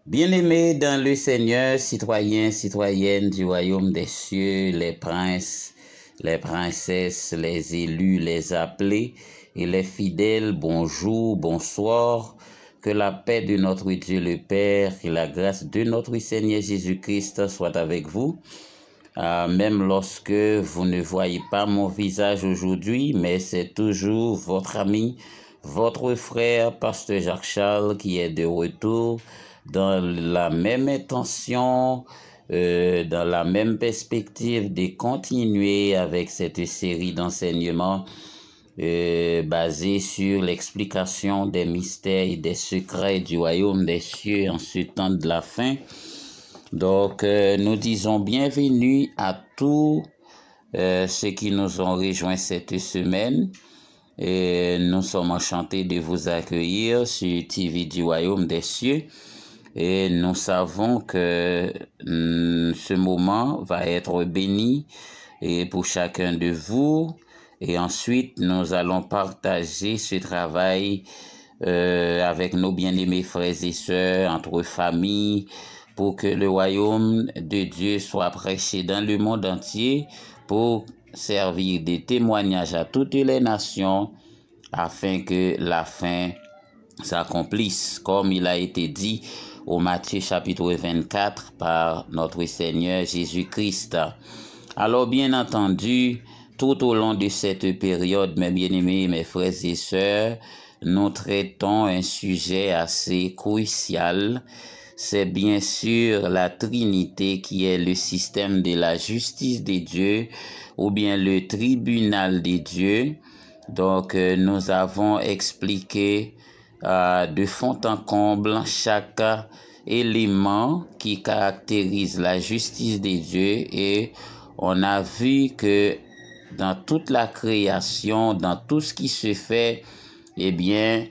Bien-aimés dans le Seigneur, citoyens, citoyennes du royaume des cieux, les princes, les princesses, les élus, les appelés et les fidèles, bonjour, bonsoir. Que la paix de notre Dieu le Père et la grâce de notre Seigneur Jésus-Christ soient avec vous. Même lorsque vous ne voyez pas mon visage aujourd'hui, mais c'est toujours votre ami, votre frère, Pasteur Jacques Charles, qui est de retour dans la même intention, dans la même perspective de continuer avec cette série d'enseignements basée sur l'explication des mystères et des secrets du royaume des cieux en ce temps de la fin. Donc, nous disons bienvenue à tous ceux qui nous ont rejoints cette semaine. Et nous sommes enchantés de vous accueillir sur TV du Royaume des Cieux. Et nous savons que ce moment va être béni et pour chacun de vous. Et ensuite, nous allons partager ce travail avec nos bien-aimés frères et sœurs, entre familles, pour que le royaume de Dieu soit prêché dans le monde entier, pour servir de témoignage à toutes les nations, afin que la fin s'accomplisse, comme il a été dit au Matthieu chapitre 24 par notre Seigneur Jésus-Christ. Alors, bien entendu, tout au long de cette période, mes bien-aimés, mes frères et sœurs, nous traitons un sujet assez crucial. C'est bien sûr la Trinité qui est le système de la justice de Dieu ou bien le tribunal de Dieu. Donc, nous avons expliqué de fond en comble chaque élément qui caractérise la justice de Dieu et on a vu que dans toute la création, dans tout ce qui se fait, eh bien,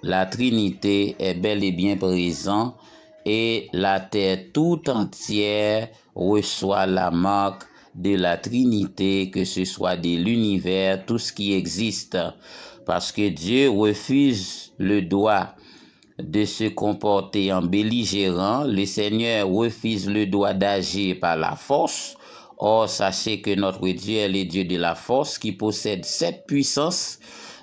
la Trinité est bel et bien présente et la terre tout entière reçoit la marque de la Trinité, que ce soit de l'univers, tout ce qui existe, parce que Dieu refuse le droit de se comporter en belligérant, le Seigneur refuse le droit d'agir par la force. Or, sachez que notre Dieu est le Dieu de la force qui possède cette puissance.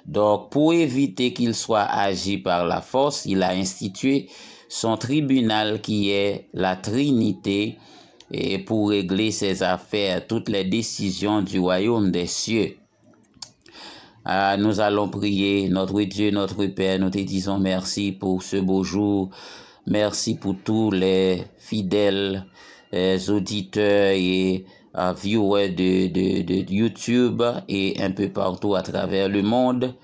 Donc, pour éviter qu'il soit agi par la force, il a institué son tribunal qui est la Trinité et pour régler ses affaires, toutes les décisions du royaume des cieux. Nous allons prier. Notre Dieu, notre Père, nous te disons merci pour ce beau jour. Merci pour tous les fidèles auditeurs et viewers de YouTube et un peu partout à travers le monde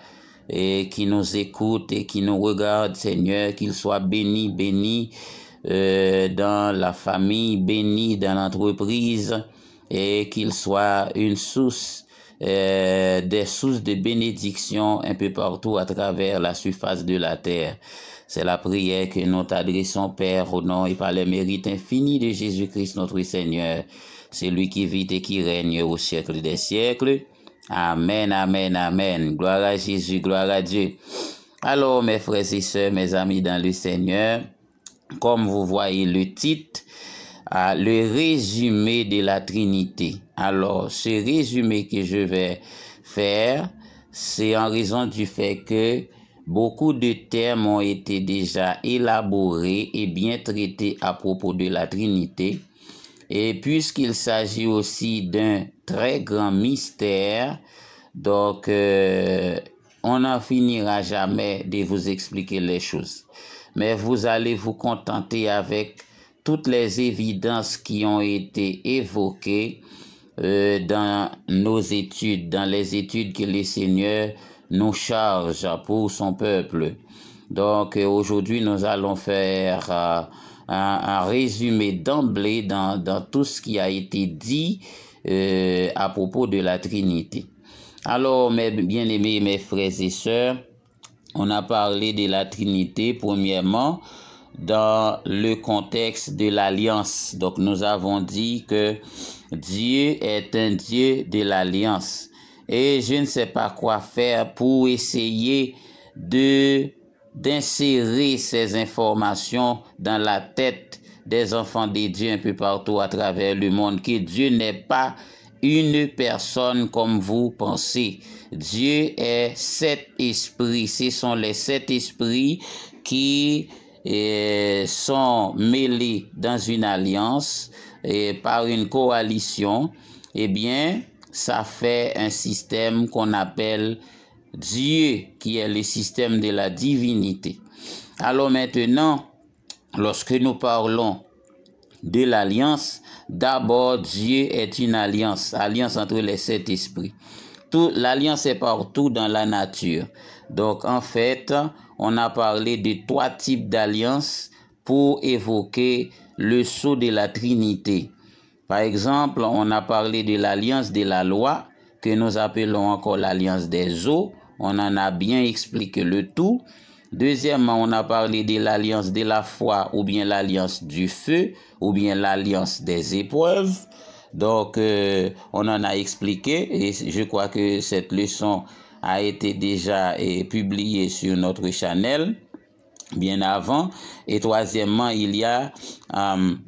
et qui nous écoutent et qui nous regardent, Seigneur, qu'ils soient bénis dans la famille, bénis dans l'entreprise et qu'ils soient une source, des sources de bénédiction un peu partout à travers la surface de la terre. C'est la prière que nous t'adressons, Père, au nom et par les mérites infinis de Jésus-Christ, notre Seigneur. C'est lui qui vit et qui règne au siècle des siècles. Amen, amen, amen. Gloire à Jésus, gloire à Dieu. Alors, mes frères et sœurs, mes amis dans le Seigneur, comme vous voyez le titre, le résumé de la Trinité. Alors, ce résumé que je vais faire, c'est en raison du fait que beaucoup de termes ont été déjà élaborés et bien traités à propos de la Trinité. Et puisqu'il s'agit aussi d'un très grand mystère, donc on n'en finira jamais de vous expliquer les choses. Mais vous allez vous contenter avec toutes les évidences qui ont été évoquées dans nos études, dans les études que le Seigneur nous charge pour son peuple. Donc aujourd'hui, nous allons faire un résumé d'emblée dans tout ce qui a été dit à propos de la Trinité. Alors, mes bien-aimés, mes frères et sœurs, on a parlé de la Trinité premièrement dans le contexte de l'alliance. Donc, nous avons dit que Dieu est un Dieu de l'alliance. Et je ne sais pas quoi faire pour essayer de d'insérer ces informations dans la tête des enfants de Dieu un peu partout à travers le monde, que Dieu n'est pas une personne comme vous pensez. Dieu est 7 esprits. Ce sont les 7 esprits qui sont mêlés dans une alliance et par une coalition. Eh bien, ça fait un système qu'on appelle Dieu, qui est le système de la divinité. Alors maintenant, lorsque nous parlons de l'alliance, d'abord Dieu est une alliance entre les 7 esprits. L'alliance est partout dans la nature. Donc en fait, on a parlé de 3 types d'alliances pour évoquer le sceau de la Trinité. Par exemple, on a parlé de l'alliance de la loi, que nous appelons encore l'alliance des eaux. On en a bien expliqué le tout. Deuxièmement, on a parlé de l'alliance de la foi, ou bien l'alliance du feu, ou bien l'alliance des épreuves. Donc, on en a expliqué, et je crois que cette leçon a été déjà publiée sur notre channel bien avant. Et troisièmement, il y a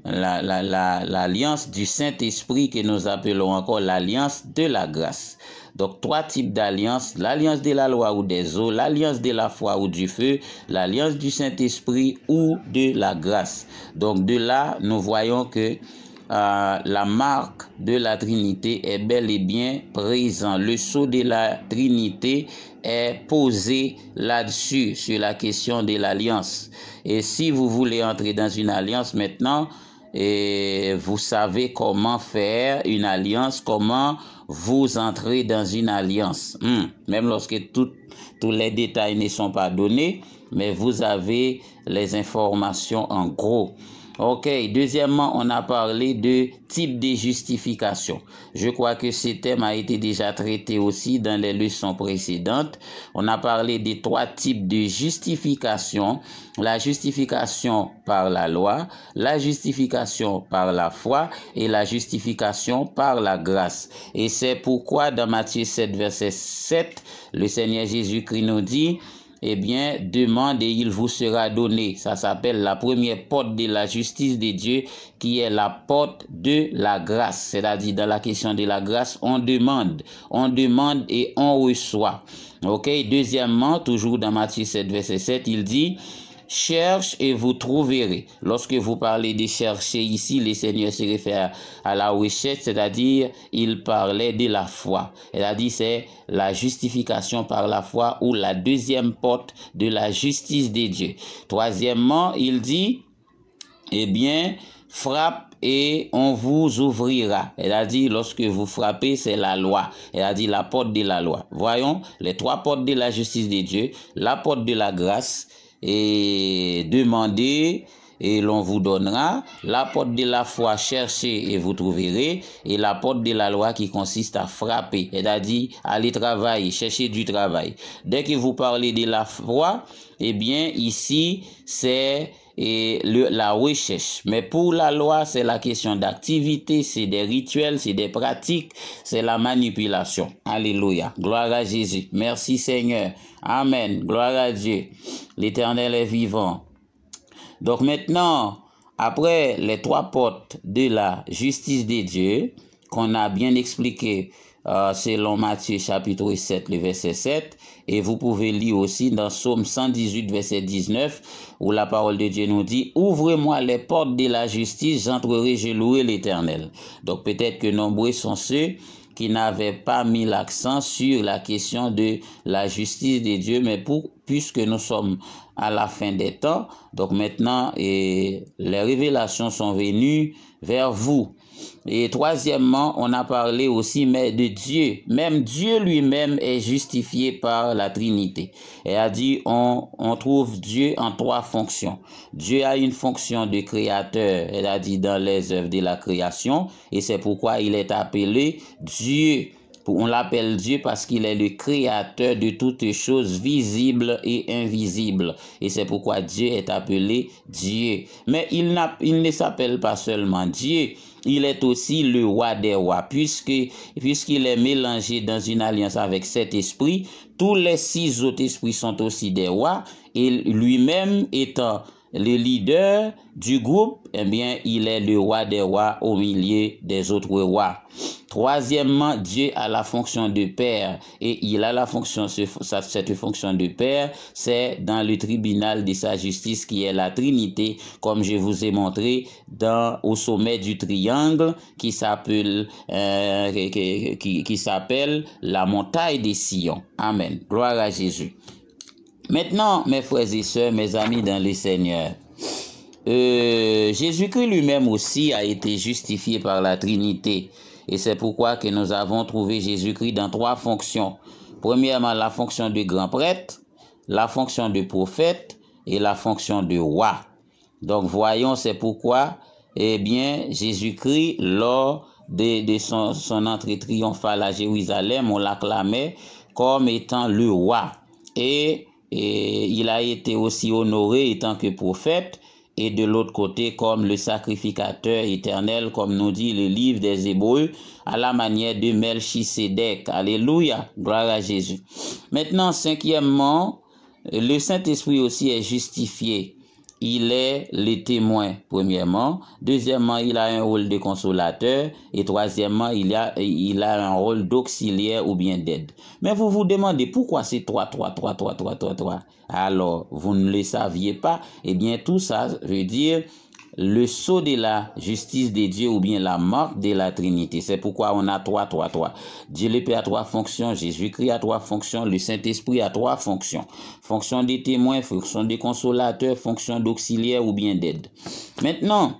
l'alliance du Saint-Esprit, que nous appelons encore l'alliance de la grâce. Donc, 3 types d'alliances: l'alliance de la loi ou des eaux, l'alliance de la foi ou du feu, l'alliance du Saint-Esprit ou de la grâce. Donc, de là, nous voyons que la marque de la Trinité est bel et bien présent. Le sceau de la Trinité est posé là-dessus, sur la question de l'alliance. Et si vous voulez entrer dans une alliance maintenant, vous savez comment faire une alliance, comment vous entrez dans une alliance. Même lorsque tous les détails ne sont pas donnés, mais vous avez les informations en gros. Ok, deuxièmement, on a parlé de type de justification. Je crois que ce thème a été déjà traité aussi dans les leçons précédentes. On a parlé des 3 types de justification: la justification par la loi, la justification par la foi et la justification par la grâce. Et c'est pourquoi dans Matthieu 7, verset 7, le Seigneur Jésus-Christ nous dit: eh bien, demande et il vous sera donné. Ça s'appelle la première porte de la justice de Dieu, qui est la porte de la grâce. C'est-à-dire, dans la question de la grâce, on demande et on reçoit. Ok, deuxièmement, toujours dans Matthieu 7, verset 7, il dit: cherche et vous trouverez. Lorsque vous parlez de chercher ici, le Seigneur se réfère à la recherche, c'est-à-dire il parlait de la foi. Il a dit c'est la justification par la foi, ou la deuxième porte de la justice de Dieu. Troisièmement, il dit, eh bien, frappe et on vous ouvrira. Elle a dit, lorsque vous frappez, c'est la loi. Elle a dit la porte de la loi. Voyons les 3 portes de la justice de Dieu: la porte de la grâce, et demandez et l'on vous donnera; la porte de la foi, cherchez et vous trouverez; et la porte de la loi, qui consiste à frapper, c'est-à-dire aller travailler, chercher du travail. Dès que vous parlez de la foi, eh bien ici c'est la recherche. Mais pour la loi, c'est la question d'activité, c'est des rituels, c'est des pratiques, c'est la manipulation. Alléluia. Gloire à Jésus. Merci Seigneur. Amen. Gloire à Dieu. L'Éternel est vivant. Donc maintenant, après les 3 portes de la justice de Dieu, qu'on a bien expliqué selon Matthieu chapitre 7, le verset 7, et vous pouvez lire aussi dans Psaume 118, verset 19, où la parole de Dieu nous dit: ouvrez-moi les portes de la justice, j'entrerai, je louerai l'Éternel. Donc peut-être que nombreux sont ceux qui n'avaient pas mis l'accent sur la question de la justice de Dieu, mais puisque nous sommes à la fin des temps, donc maintenant les révélations sont venues vers vous. Et troisièmement, on a parlé aussi de Dieu. Même Dieu lui-même est justifié par la Trinité. Elle a dit, on trouve Dieu en 3 fonctions. Dieu a une fonction de créateur, elle a dit, dans les œuvres de la création, et c'est pourquoi il est appelé Dieu. On l'appelle Dieu parce qu'il est le créateur de toutes choses visibles et invisibles. Et c'est pourquoi Dieu est appelé Dieu. Mais il ne s'appelle pas seulement Dieu. Il est aussi le roi des rois. Puisqu'il est mélangé dans une alliance avec 7 esprits, tous les 6 autres esprits sont aussi des rois. et lui-même étant le leader du groupe, eh bien, il est le roi des rois au milieu des autres rois. Troisièmement, Dieu a la fonction de père et il a la fonction, cette fonction de père, c'est dans le tribunal de sa justice qui est la Trinité, comme je vous ai montré au sommet du triangle qui s'appelle la montagne des Sion. Amen. Gloire à Jésus. Maintenant, mes frères et sœurs, mes amis dans le Seigneur, Jésus-Christ lui-même aussi a été justifié par la Trinité. Et c'est pourquoi que nous avons trouvé Jésus-Christ dans trois fonctions. Premièrement, la fonction de grand prêtre, la fonction de prophète et la fonction de roi. Donc, voyons, c'est pourquoi, eh bien, Jésus-Christ, lors de son entrée triomphale à Jérusalem, on l'acclamait comme étant le roi. Et il a été aussi honoré étant que prophète, et de l'autre côté comme le sacrificateur éternel, comme nous dit le livre des Hébreux, à la manière de Melchisédek. Alléluia, gloire à Jésus. Maintenant, cinquièmement, le Saint-Esprit aussi est justifié. Il est le témoin, premièrement. Deuxièmement, il a un rôle de consolateur. Et troisièmement, il a un rôle d'auxiliaire ou bien d'aide. Mais vous vous demandez pourquoi c'est trois. Alors, vous ne le saviez pas. Eh bien, tout ça veut dire le sceau de la justice de Dieu ou bien la marque de la Trinité. C'est pourquoi on a trois. Dieu le Père a trois fonctions, Jésus-Christ a trois fonctions, le Saint-Esprit a trois fonctions. Fonction des témoins, fonction des consolateurs, fonction d'auxiliaire ou bien d'aide. Maintenant,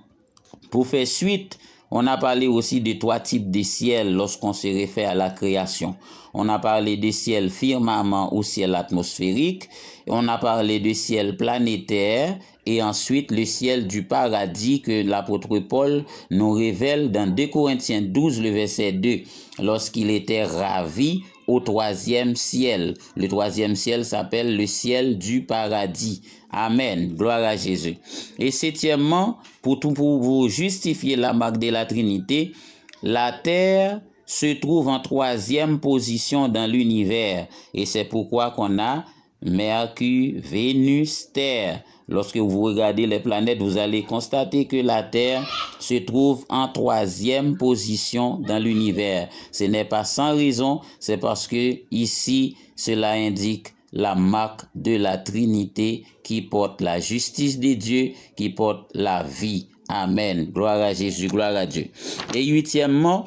pour faire suite, on a parlé aussi de trois types de ciel lorsqu'on se réfère à la création. On a parlé de ciel firmament ou ciel atmosphérique. On a parlé de ciel planétaire et ensuite le ciel du paradis que l'apôtre Paul nous révèle dans 2 Corinthiens 12, le verset 2, lorsqu'il était ravi au troisième ciel. Le troisième ciel s'appelle le ciel du paradis. Amen. Gloire à Jésus. Et septièmement, pour vous justifier la marque de la Trinité, la terre se trouve en troisième position dans l'univers. Et c'est pourquoi qu'on a Mercure, Vénus, Terre. Lorsque vous regardez les planètes, vous allez constater que la Terre se trouve en troisième position dans l'univers. Ce n'est pas sans raison, c'est parce que ici, cela indique la marque de la Trinité qui porte la justice de Dieu, qui porte la vie. Amen. Gloire à Jésus, gloire à Dieu. Et huitièmement,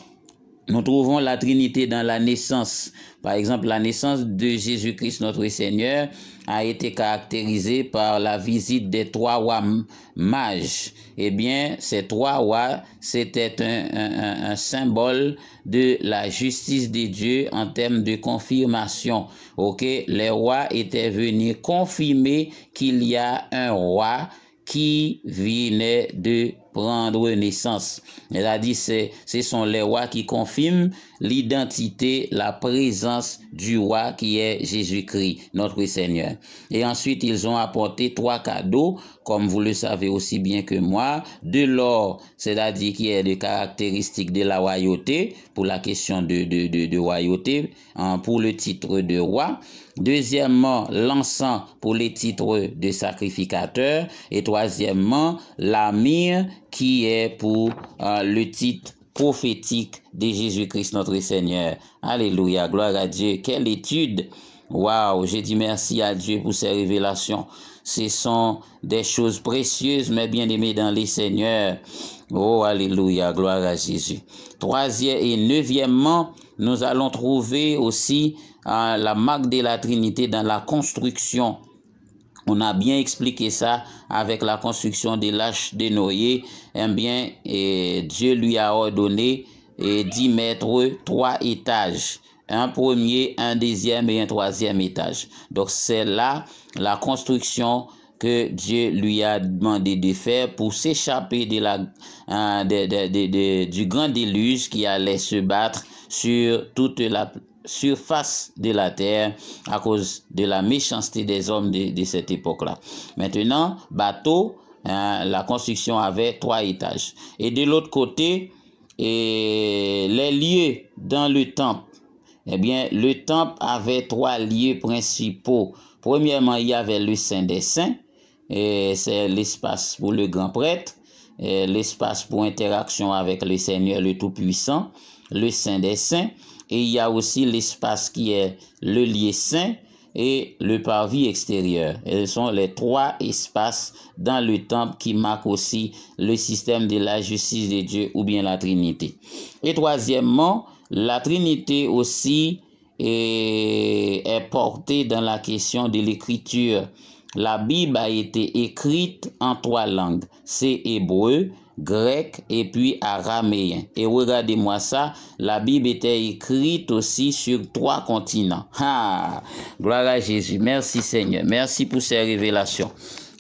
nous trouvons la Trinité dans la naissance. Par exemple, la naissance de Jésus-Christ, notre Seigneur, a été caractérisée par la visite des trois rois mages. Eh bien, ces trois rois, c'était un symbole de la justice de Dieu en termes de confirmation. Ok, les rois étaient venus confirmer qu'il y a un roi qui venait de prendre naissance. C'est-à-dire, ce sont les rois qui confirment l'identité, la présence du roi qui est Jésus-Christ, notre Seigneur. Et ensuite, ils ont apporté trois cadeaux, comme vous le savez aussi bien que moi, de l'or, c'est-à-dire qui est des caractéristiques de la royauté, pour la question de royauté, pour le titre de roi. Deuxièmement, l'encens pour les titres de sacrificateur. Et troisièmement, la myrrhe qui est pour le titre prophétique de Jésus-Christ notre Seigneur. Alléluia, gloire à Dieu. Quelle étude! Waouh, j'ai dit merci à Dieu pour ces révélations. Ce sont des choses précieuses, mes bien-aimés dans les Seigneurs. Oh, alléluia, gloire à Jésus. Troisième et neuvièmement, nous allons trouver aussi la marque de la Trinité dans la construction. On a bien expliqué ça avec la construction de l'Arche de Noé. Eh bien, Dieu lui a ordonné d'y mettre 3 étages. Un premier, un deuxième et un troisième étage. Donc, c'est là la construction que Dieu lui a demandé de faire pour s'échapper du grand déluge qui allait se battre sur toute la surface de la terre à cause de la méchanceté des hommes de cette époque-là. Maintenant, bateau, la construction avait 3 étages. Et de l'autre côté, les lieux dans le temple, eh bien, le temple avait 3 lieux principaux. Premièrement, il y avait le Saint des Saints, c'est l'espace pour le grand prêtre, l'espace pour interaction avec le Seigneur le Tout-Puissant, le Saint des Saints, et il y a aussi l'espace qui est le lieu saint et le parvis extérieur. Et ce sont les 3 espaces dans le temple qui marquent aussi le système de la justice de Dieu ou bien la Trinité. Et troisièmement, la Trinité aussi est portée dans la question de l'écriture. La Bible a été écrite en 3 langues, c'est hébreu, grec et puis araméen. Et regardez-moi ça, la Bible était écrite aussi sur 3 continents. Ah, gloire à Jésus. Merci Seigneur. Merci pour ces révélations.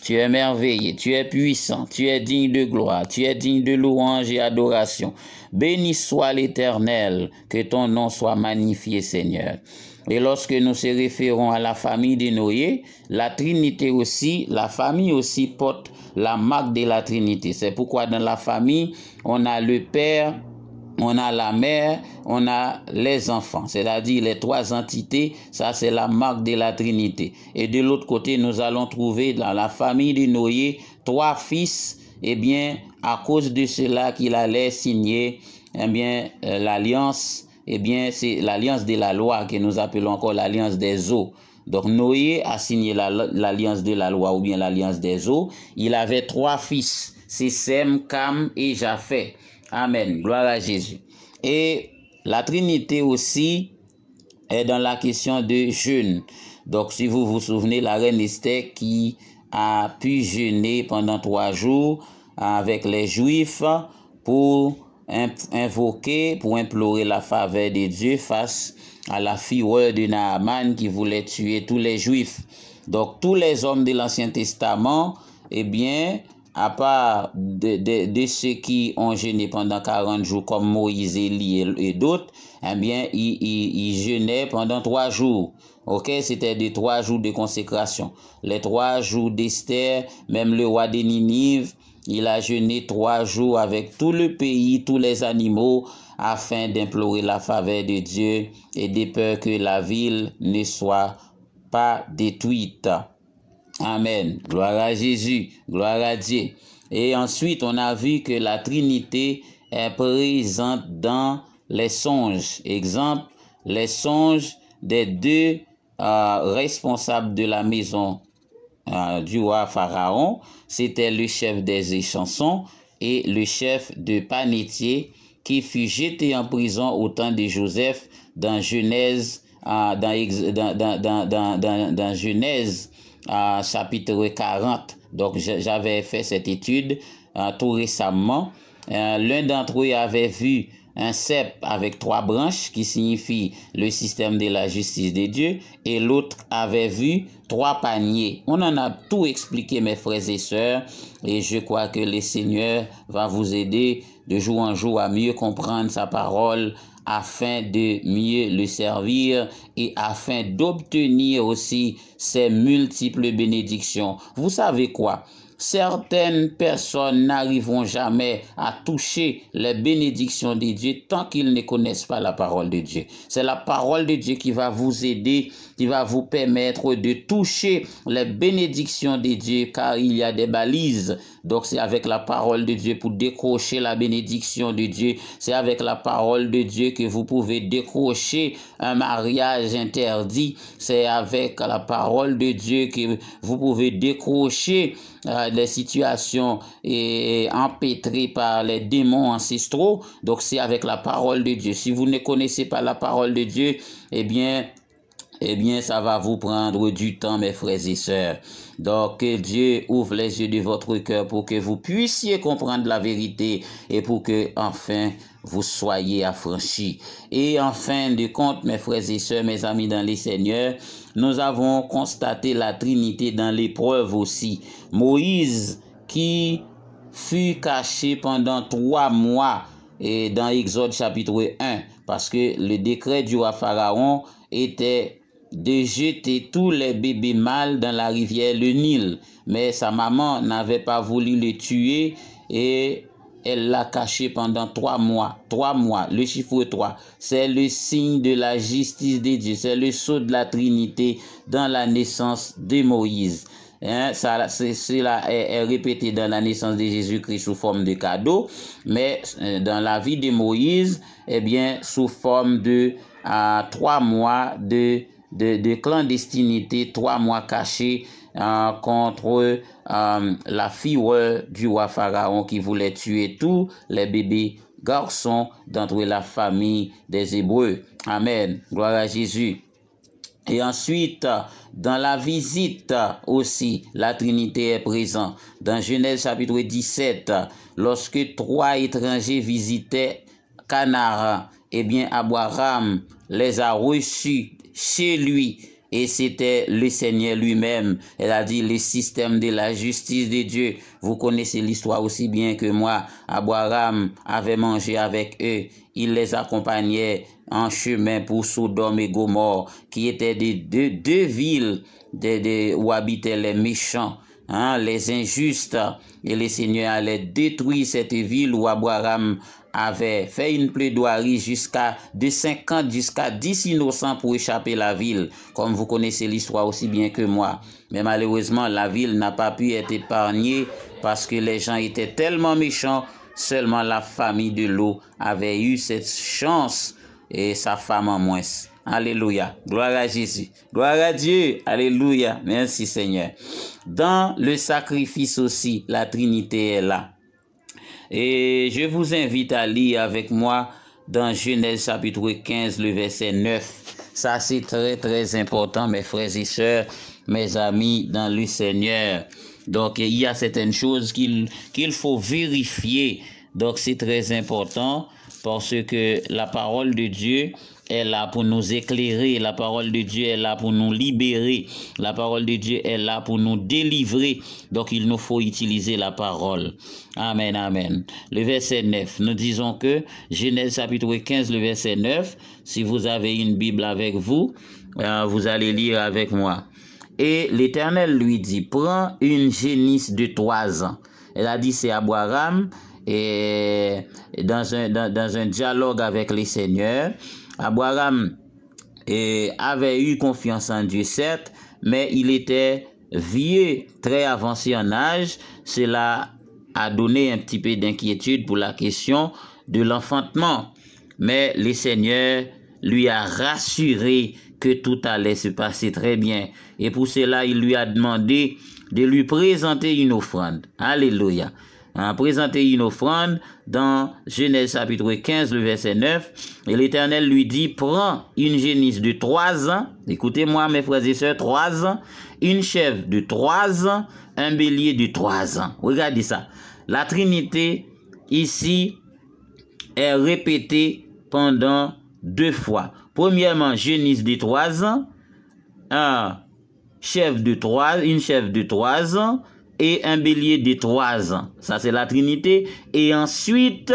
Tu es merveilleux, tu es puissant, tu es digne de gloire, tu es digne de louange et adoration. Béni soit l'Éternel, que ton nom soit magnifié, Seigneur. Et lorsque nous se référons à la famille de Noé, la Trinité aussi, la famille aussi porte la marque de la Trinité. C'est pourquoi dans la famille, on a le père, on a la mère, on a les enfants, c'est-à-dire les 3 entités, ça c'est la marque de la Trinité. Et de l'autre côté, nous allons trouver dans la famille de Noé 3 fils, eh bien, à cause de cela qu'il allait signer, eh bien, l'alliance, eh bien, c'est l'alliance de la loi que nous appelons encore l'alliance des eaux. Donc Noé a signé l'alliance de la loi ou bien l'alliance des eaux. Il avait 3 fils, c'est Sem, Cam et Japheth. Amen. Gloire à Jésus. Et la Trinité aussi est dans la question de jeûne. Donc, si vous vous souvenez, la reine Esther qui a pu jeûner pendant 3 jours avec les Juifs pour invoquer, pour implorer la faveur de Dieu face à la fureur de Naaman qui voulait tuer tous les Juifs. Donc, tous les hommes de l'Ancien Testament, eh bien, à part de ceux qui ont jeûné pendant 40 jours comme Moïse, Élie et d'autres, eh bien, ils jeûnaient pendant 3 jours. Ok, c'était des 3 jours de consécration. Les 3 jours d'Esther, même le roi de Ninive, il a jeûné 3 jours avec tout le pays, tous les animaux, afin d'implorer la faveur de Dieu et de peur que la ville ne soit pas détruite. Amen. Gloire à Jésus. Gloire à Dieu. Et ensuite, on a vu que la Trinité est présente dans les songes. Exemple, les songes des 2 responsables de la maison du roi Pharaon. C'était le chef des échansons et le chef de panetier qui fut jeté en prison au temps de Joseph dans Genèse, dans Genèse chapitre 40. Donc, j'avais fait cette étude tout récemment. L'un d'entre eux avait vu un cep avec 3 branches qui signifie le système de la justice de Dieu, et l'autre avait vu 3 paniers. On en a tout expliqué, mes frères et sœurs, et je crois que le Seigneur va vous aider de jour en jour à mieux comprendre sa parole, afin de mieux le servir et afin d'obtenir aussi ses multiples bénédictions. Vous savez quoi? Certaines personnes n'arriveront jamais à toucher les bénédictions de Dieu tant qu'ils ne connaissent pas la parole de Dieu. C'est la parole de Dieu qui va vous aider, qui va vous permettre de toucher les bénédictions de Dieu, car il y a des balises. Donc c'est avec la parole de Dieu pour décrocher la bénédiction de Dieu. C'est avec la parole de Dieu que vous pouvez décrocher un mariage interdit. C'est avec la parole de Dieu que vous pouvez décrocher les situations empêtrées par les démons ancestraux. Donc c'est avec la parole de Dieu. Si vous ne connaissez pas la parole de Dieu, eh bien, ça va vous prendre du temps, mes frères et sœurs. Donc, que Dieu ouvre les yeux de votre cœur pour que vous puissiez comprendre la vérité et pour que, enfin, vous soyez affranchis. Et en fin de compte, mes frères et sœurs, mes amis dans les Seigneurs, nous avons constaté la Trinité dans l'épreuve aussi. Moïse, qui fut caché pendant 3 mois et dans Exode chapitre 1, parce que le décret du roi Pharaon était de jeter tous les bébés mâles dans la rivière le Nil. Mais sa maman n'avait pas voulu les tuer et elle l'a caché pendant 3 mois. 3 mois, le chiffre 3, c'est le signe de la justice de Dieu. C'est le sceau de la Trinité dans la naissance de Moïse. Hein, cela est répété dans la naissance de Jésus-Christ sous forme de cadeau, mais dans la vie de Moïse, eh bien, sous forme de 3 mois de clandestinité, 3 mois cachés contre la fille du roi Pharaon qui voulait tuer tous les bébés garçons d'entre la famille des Hébreux. Amen. Gloire à Jésus. Et ensuite, dans la visite aussi, la Trinité est présente. Dans Genèse chapitre 17, lorsque 3 étrangers visitaient Canaan, eh bien, Abraham les a reçus chez lui. Et c'était le Seigneur lui-même. Elle a dit le système de la justice de Dieu. Vous connaissez l'histoire aussi bien que moi. Abraham avait mangé avec eux. Il les accompagnait en chemin pour Sodome et Gomorrhe, qui étaient deux villes où habitaient les méchants, les injustes. Et le Seigneur allait détruire cette ville où Abraham avait fait une plaidoirie de 50 jusqu'à 10 innocents pour échapper la ville, comme vous connaissez l'histoire aussi bien que moi. Mais malheureusement, la ville n'a pas pu être épargnée parce que les gens étaient tellement méchants. Seulement la famille de Lot avait eu cette chance et sa femme en moins. Alléluia. Gloire à Jésus. Gloire à Dieu. Alléluia. Merci Seigneur. Dans le sacrifice aussi, la Trinité est là. Et je vous invite à lire avec moi dans Genèse chapitre 15, le verset 9. Ça, c'est très, très important, mes frères et sœurs, mes amis dans le Seigneur. Donc, il y a certaines choses qu'il faut vérifier. Donc, c'est très important parce que la parole de Dieu est là pour nous éclairer. La parole de Dieu est là pour nous libérer. La parole de Dieu est là pour nous délivrer. Donc, il nous faut utiliser la parole. Amen, amen. Le verset 9, nous disons que Genèse chapitre 15, le verset 9, si vous avez une Bible avec vous, vous allez lire avec moi. Et l'Éternel lui dit, prends une génisse de 3 ans. Elle a dit, c'est Abraham, et dans un dialogue avec les seigneurs, Abraham avait eu confiance en Dieu, certes, mais il était vieux, très avancé en âge. Cela a donné un petit peu d'inquiétude pour la question de l'enfantement. Mais le Seigneur lui a rassuré que tout allait se passer très bien. Et pour cela, il lui a demandé de lui présenter une offrande. Alléluia. Présenter une offrande dans Genèse chapitre 15, le verset 9. Et l'Éternel lui dit, prends une génisse de 3 ans. Écoutez-moi, mes frères et sœurs, 3 ans. Une chèvre de 3 ans. Un bélier de 3 ans. Regardez ça. La Trinité, ici, est répétée pendant 2 fois. Premièrement, génisse de 3 ans. Une chèvre de 3 ans. Et un bélier de 3 ans. Ça, c'est la Trinité. Et ensuite,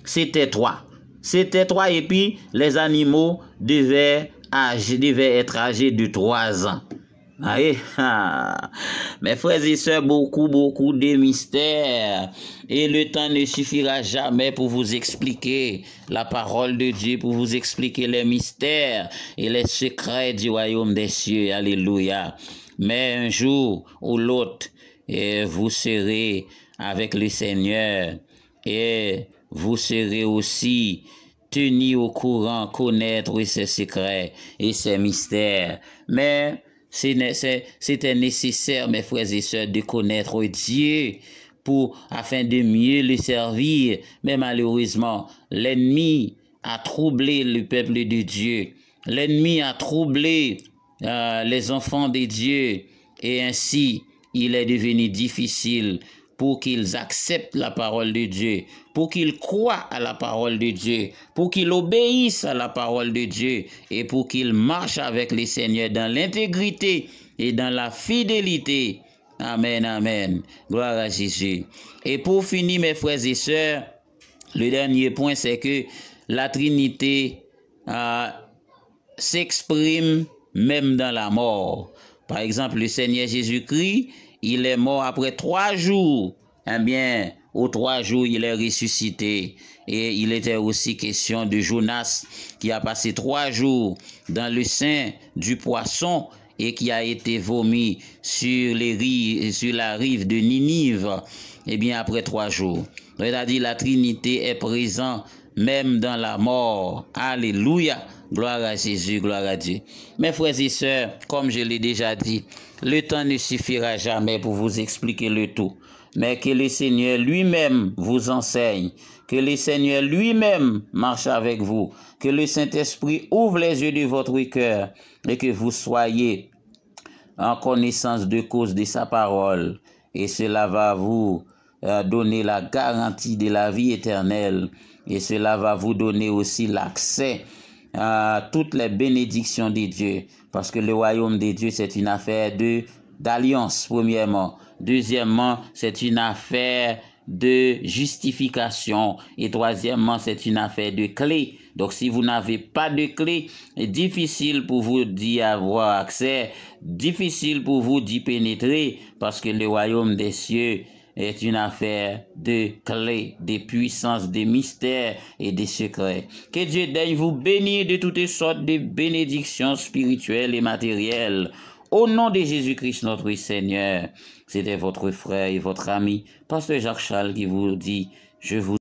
c'était 3. C'était 3 et puis les animaux devaient être âgés de 3 ans. Allez, mes frères et sœurs, beaucoup de mystères. Et le temps ne suffira jamais pour vous expliquer la parole de Dieu, pour vous expliquer les mystères et les secrets du royaume des cieux. Alléluia. Mais un jour ou l'autre, et vous serez avec le Seigneur et vous serez aussi tenus au courant, connaître ses secrets et ses mystères. Mais c'était nécessaire, mes frères et sœurs, de connaître Dieu afin de mieux le servir. Mais malheureusement, l'ennemi a troublé le peuple de Dieu. L'ennemi a troublé les enfants de Dieu et ainsi, il est devenu difficile pour qu'ils acceptent la parole de Dieu, pour qu'ils croient à la parole de Dieu, pour qu'ils obéissent à la parole de Dieu et pour qu'ils marchent avec le Seigneur dans l'intégrité et dans la fidélité. Amen, amen. Gloire à Jésus. Et pour finir, mes frères et sœurs, le dernier point, c'est que la Trinité s'exprime même dans la mort. Par exemple, le Seigneur Jésus-Christ, il est mort après 3 jours. Eh bien, Aux 3 jours, il est ressuscité. Et il était aussi question de Jonas qui a passé 3 jours dans le sein du poisson et qui a été vomi sur la rive de Ninive, eh bien après 3 jours. C'est-à-dire la Trinité est présente même dans la mort. Alléluia. Gloire à Jésus, gloire à Dieu. Mes frères et sœurs, comme je l'ai déjà dit, le temps ne suffira jamais pour vous expliquer le tout. Mais que le Seigneur lui-même vous enseigne, que le Seigneur lui-même marche avec vous, que le Saint-Esprit ouvre les yeux de votre cœur et que vous soyez en connaissance de cause de sa parole. Et cela va vous donner la garantie de la vie éternelle et cela va vous donner aussi l'accès à toutes les bénédictions de Dieu, parce que le royaume de Dieu, c'est une affaire d'alliance, premièrement. Deuxièmement, c'est une affaire de justification. Et troisièmement, c'est une affaire de clé. Donc, si vous n'avez pas de clé, c'est difficile pour vous d'y avoir accès, difficile pour vous d'y pénétrer, parce que le royaume des cieux est une affaire de clés, de puissances, de mystères et de secrets. Que Dieu daigne vous bénir de toutes sortes de bénédictions spirituelles et matérielles. Au nom de Jésus-Christ notre Seigneur, c'était votre frère et votre ami, Pasteur Jacques Charles, qui vous dit, je vous